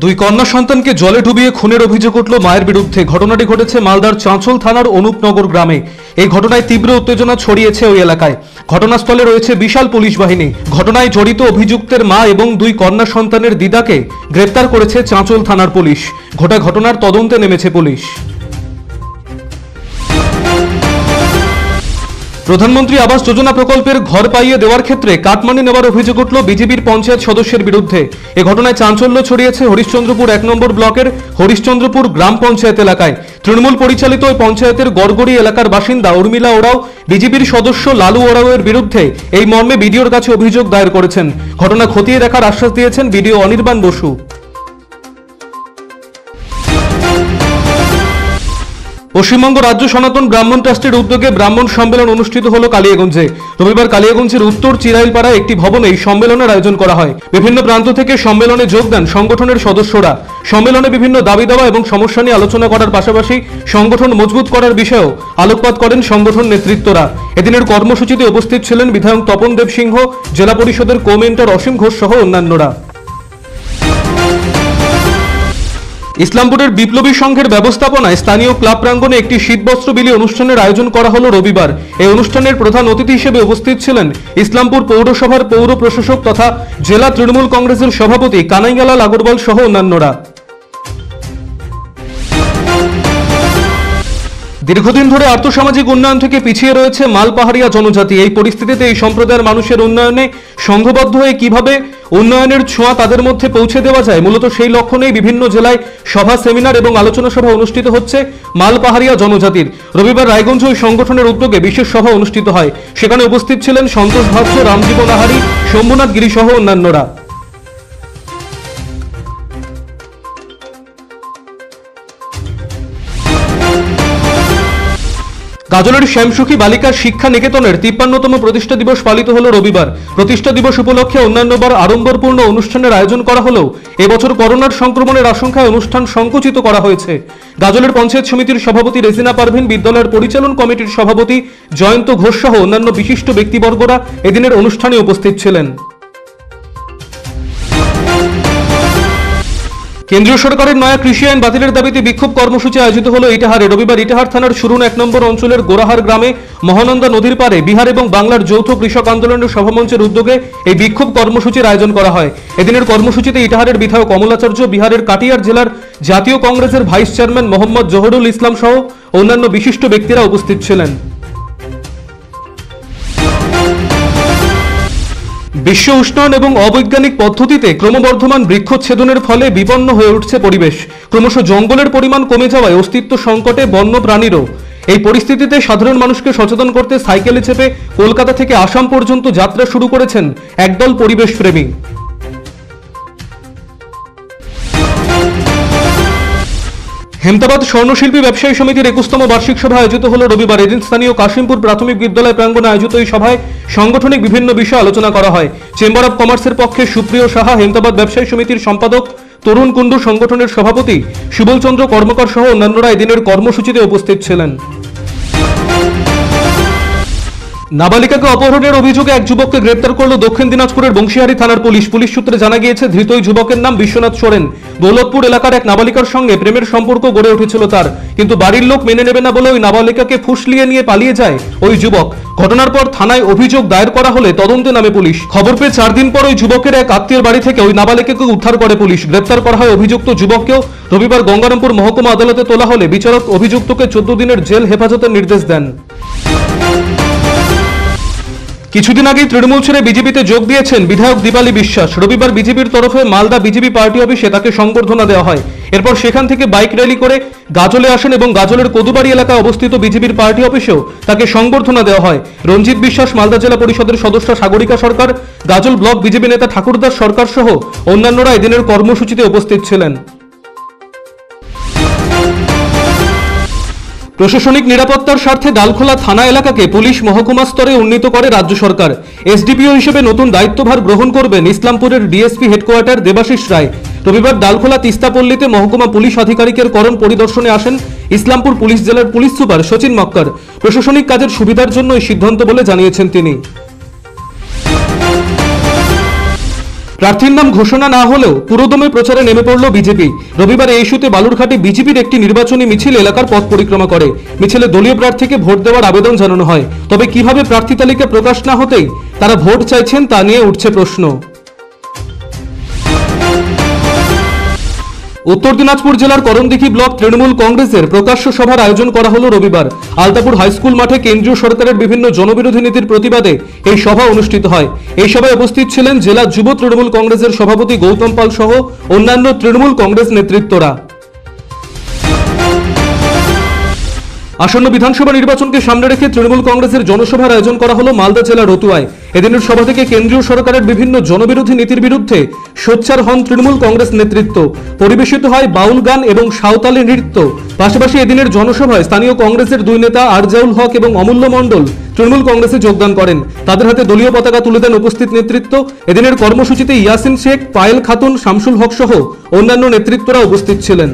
দুই কন্যা সন্তানকে জলে ডুবিয়ে খুনের অভিযোগ উঠল মায়ের বিরুদ্ধে। ঘটনাটি ঘটেছে মালদার চাঁচল থানার অনুপনগর গ্রামে। এই ঘটনায় তীব্র উত্তেজনা ছড়িয়েছে ওই এলাকায়। ঘটনাস্থলে রয়েছে বিশাল পুলিশ বাহিনী। ঘটনায় জড়িত অভিযুক্তের মা এবং দুই কন্যা সন্তানের দিদাকে গ্রেপ্তার করেছে চাঁচল থানার পুলিশ। গোটা ঘটনার তদন্তে নেমেছে পুলিশ। প্রধানমন্ত্রী আবাস যোজনা প্রকল্পের ঘর পাইয়ে দেওয়ার ক্ষেত্রে কাটমানি নেওয়ার অভিযোগ উঠল বিজেপির পঞ্চায়েত সদস্যের বিরুদ্ধে। এ ঘটনায় চাঞ্চল্য ছড়িয়েছে হরিশ্চন্দ্রপুর 1 নম্বর ব্লকের হরিশ্চন্দ্রপুর গ্রাম পঞ্চায়েত এলাকায়। তৃণমূল পরিচালিত ওই পঞ্চায়েতের গড়গড়ি এলাকার বাসিন্দা উর্মিলা ওরাও বিজেপির সদস্য লালু ওরাওয়ের বিরুদ্ধে এই মর্মে বিডিওর কাছে অভিযোগ দায়ের করেছেন। ঘটনা খতিয়ে দেখার আশ্বাস দিয়েছেন বিডিও অনির্বাণ বসু। পশ্চিমবঙ্গ রাজ্য সনাতন ব্রাহ্মণ ট্রাস্টের উদ্যোগে ব্রাহ্মণ সম্মেলন অনুষ্ঠিত হলো কালিয়াগঞ্জে। রবিবার কালিয়াগঞ্জের উত্তর চিরাইলপাড়া একটি ভবনে এই সম্মেলনের আয়োজন করা হয়। বিভিন্ন প্রান্ত থেকে সম্মেলনে যোগ দেন সংগঠনের সদস্যরা। সম্মেলনে বিভিন্ন দাবি দাওয়া এবং সমস্যা নিয়ে আলোচনা করার পাশাপাশি সংগঠন মজবুত করার বিষয়েও আলোকপাত করেন সংগঠন নেতৃত্বরা। এদিনের কর্মসূচিতে উপস্থিত ছিলেন বিধায়ক তপন দেব সিংহ, জেলা পরিষদের কো-মেন্টর অসীম ঘোষ সহ অন্যান্যরা। ইসলামপুরের বিপ্লবী সংঘের ব্যবস্থাপনায় স্থানীয় ক্লাব প্রাঙ্গণে একটি শীতবস্ত্র বিলি অনুষ্ঠানের আয়োজন করা হলো রবিবার। এই অনুষ্ঠানের প্রধান অতিথি হিসেবে উপস্থিত ছিলেন ইসলামপুর পৌরসভার পৌর প্রশাসক তথা জেলা তৃণমূল কংগ্রেসের সভাপতি কানাইয়ালাল আগরওয়াল সহ অন্যান্যরা। দীর্ঘদিন ধরে আর্থসামাজিক উন্নয়ন থেকে পিছিয়ে রয়েছে মালপাহাড়িয়া জনজাতি। এই পরিস্থিতিতে এই সম্প্রদায়ের মানুষের উন্নয়নে সংঘবদ্ধ হয়ে কিভাবে উন্নয়নের ছোঁয়া তাদের মধ্যে পৌঁছে দেওয়া যায়, মূলত সেই লক্ষ্য নিয়ে বিভিন্ন জেলায় সভা, সেমিনার এবং আলোচনা সভা অনুষ্ঠিত হচ্ছে মালপাহাড়িয়া জনজাতির। রবিবার রায়গঞ্জে ওই সংগঠনের উদ্যোগে বিশেষ সভা অনুষ্ঠিত হয়। সেখানে উপস্থিত ছিলেন সন্তোষ ভাষ্য, রামজীবন আহারি, শম্ভুনাথ গিরি সহ অন্যান্যরা। গাজলের শ্যামসুখী বালিকা শিক্ষা নিকেতনের 53তম প্রতিষ্ঠা দিবস পালিত হল রবিবার। প্রতিষ্ঠা দিবস উপলক্ষে অন্যান্যবার আড়ম্বরপূর্ণ অনুষ্ঠানের আয়োজন করা হলেও এবছর করোনার সংক্রমণের আশঙ্কায় অনুষ্ঠান সংকুচিত করা হয়েছে। গাজলের পঞ্চায়েত সমিতির সভাপতি রেজিনা পারভিন, বিদ্যালয়ের পরিচালন কমিটির সভাপতি জয়ন্ত ঘোষ সহ অন্যান্য বিশিষ্ট ব্যক্তিবর্গরা এদিনের অনুষ্ঠানে উপস্থিত ছিলেন। কেন্দ্রীয় সরকারের নয়া কৃষি আইন বাতিলের দাবিতে বিক্ষোভ কর্মসূচি আয়োজিত হলো ইটাহারে। রবিবার ইটাহার থানার সুরুন 1 নম্বর অঞ্চলের গোরাহার গ্রামে মহানন্দা নদীর পারে বিহার এবং বাংলার যৌথ কৃষক আন্দোলনের সভামঞ্চের উদ্যোগে এই বিক্ষোভ কর্মসূচির আয়োজন করা হয়। এদিনের কর্মসূচিতে ইটাহারের বিধায়ক কমলাচার্য, বিহারের কাটিয়ার জেলার জাতীয় কংগ্রেসের ভাইস চেয়ারম্যান মোহাম্মদ জহরুল ইসলাম সহ অন্যান্য বিশিষ্ট ব্যক্তিরা উপস্থিত ছিলেন। বিশ্ব উষ্ণায়ন এবং অবৈজ্ঞানিক পদ্ধতিতে ক্রমবর্ধমান বৃক্ষচ্ছেদনের ফলে বিপন্ন হয়ে উঠছে পরিবেশ। ক্রমশ জঙ্গলের পরিমাণ কমে যাওয়ায় অস্তিত্ব সংকটে বন্য প্রাণীরও। এই পরিস্থিতিতে সাধারণ মানুষকে সচেতন করতে সাইকেলে চেপে কলকাতা থেকে আসাম পর্যন্ত যাত্রা শুরু করেছেন একদল পরিবেশ প্রেমী। হেমতাবাদ স্বর্ণশিল্পী ব্যবসায়ী সমিতির 21তম বার্ষিক সভা আয়োজিত হল রবিবার। এদিন স্থানীয় কাশিমপুর প্রাথমিক বিদ্যালয় প্রাঙ্গণে আয়োজিত এই সভায় সাংগঠনিক বিভিন্ন বিষয় আলোচনা করা হয়। চেম্বার অব কমার্সের পক্ষে সুপ্রিয় সাহা, হেমতাবাদ ব্যবসায়ী সমিতির সম্পাদক তরুণ কুণ্ডু, সংগঠনের সভাপতি সুবল চন্দ্র কর্মকার সহ অন্যান্যরা এদিনের কর্মসূচিতে উপস্থিত ছিলেন। নাবালিকাকে অপহরণের অভিযোগে এক যুবককে গ্রেপ্তার করল দক্ষিণ দিনাজপুরের বংশীহারি থানার পুলিশ। পুলিশ সূত্রে জানা গিয়েছে, ধৃত ওই যুবকের নাম বিশ্বনাথ সোরেন। দৌলতপুর এলাকার এক নাবালিকার সঙ্গে প্রেমের সম্পর্ক গড়ে উঠেছিল তার, কিন্তু বাড়ির লোক মেনে নেবে না বলে ওই নাবালিকাকে ফুসলিয়ে নিয়ে পালিয়ে যায় ওই যুবক। ঘটনার পর থানায় অভিযোগ দায়ের করা হলে তদন্তে নামে পুলিশ। খবর পেয়ে 4 দিন পর ওই যুবকের এক আত্মীয়ের বাড়ি থেকে ওই নাবালিকাকে উদ্ধার করে পুলিশ। গ্রেপ্তার করা হয় অভিযুক্ত যুবককেও। রবিবার গঙ্গারামপুর মহকুমা আদালতে তোলা হলে বিচারক অভিযুক্তকে 14 দিনের জেল হেফাজতের নির্দেশ দেন। কিছুদিন আগেই তৃণমূল ছেড়ে বিজেপিতে যোগ দিয়েছেন বিধায়ক দীপালি বিশ্বাস। রবিবার বিজেপির তরফে মালদা বিজেপি পার্টি অফিসে তাকে সংবর্ধনা দেওয়া হয়। এরপর সেখান থেকে বাইক র্যালি করে গাজলে আসেন এবং গাজলের কদুবাড়ি এলাকায় অবস্থিত বিজেপির পার্টি অফিসেও তাকে সংবর্ধনা দেওয়া হয়। রঞ্জিত বিশ্বাস, মালদা জেলা পরিষদের সদস্য সাগরিকা সরকার, গাজল ব্লক বিজেপি নেতা ঠাকুরদাস সরকার সহ অন্যান্যরা এদিনের কর্মসূচিতে উপস্থিত ছিলেন। প্রশাসনিক নিরাপত্তার স্বার্থে ডালখোলা থানা এলাকাকে পুলিশ মহকুমা স্তরে উন্নীত করে রাজ্য সরকার। এসডিপিও হিসেবে নতুন দায়িত্বভার গ্রহণ করবেন ইসলামপুরের ডিএসপি হেডকোয়ার্টার দেবাশিস রায়। রবিবার ডালখোলা তিস্তাপল্লীতে মহকুমা পুলিশ আধিকারিকের করণ পরিদর্শনে আসেন ইসলামপুর পুলিশ জেলার পুলিশ সুপার সচিন মক্কর। প্রশাসনিক কাজের সুবিধার জন্য এই সিদ্ধান্ত বলে জানিয়েছেন তিনি। প্রার্থীর নাম ঘোষণা না হলেও পুরোদমে প্রচারে নেমে পড়ল বিজেপি। রবিবার এই ইস্যুতে বালুরঘাটে বিজেপির একটি নির্বাচনী মিছিল এলাকার পথ পরিক্রমা করে। মিছিলে দলীয় প্রার্থীকে ভোট দেওয়ার আবেদন জানানো হয়। তবে কিভাবে প্রার্থী তালিকা প্রকাশ না হতেই তারা ভোট চাইছেন তা নিয়ে উঠছে প্রশ্ন। উত্তর দিনাজপুর জেলার করণদিঘি ব্লক তৃণমূল কংগ্রেসের প্রকাশ্য সভার আয়োজন করা হলো রবিবার। আলতাপুর হাইস্কুল মাঠে কেন্দ্রীয় সরকারের বিভিন্ন জনবিরোধী নীতির প্রতিবাদে এই সভা অনুষ্ঠিত হয়। এই সভায় উপস্থিত ছিলেন জেলা যুব তৃণমূল কংগ্রেসের সভাপতি গৌতম পাল সহ অন্যান্য তৃণমূল কংগ্রেস নেতৃত্বরা। আসন্ন বিধানসভা নির্বাচনকে সামনে রেখে তৃণমূল কংগ্রেসের জনসভার আয়োজন করা হলো মালদা জেলার রতুয়ায়। এদিনের সভা থেকে কেন্দ্রীয় সরকারের বিভিন্ন জনবিরোধী নীতির বিরুদ্ধে সোচ্চার হন তৃণমূল কংগ্রেস নেতৃত্ব। পরিবেশিত হয় বাউল গান এবং সাঁওতালি নৃত্য। পাশাপাশি এদিনের জনসভায় স্থানীয় কংগ্রেসের দুই নেতা আরজাউল হক এবং অমূল্য মণ্ডল তৃণমূল কংগ্রেসে যোগদান করেন। তাদের হাতে দলীয় পতাকা তুলে দেন উপস্থিত নেতৃত্ব। এদিনের কর্মসূচিতে ইয়াসিন শেখ, পায়েল খাতুন, শামসুল হক সহ অন্যান্য নেতৃত্বরা উপস্থিত ছিলেন।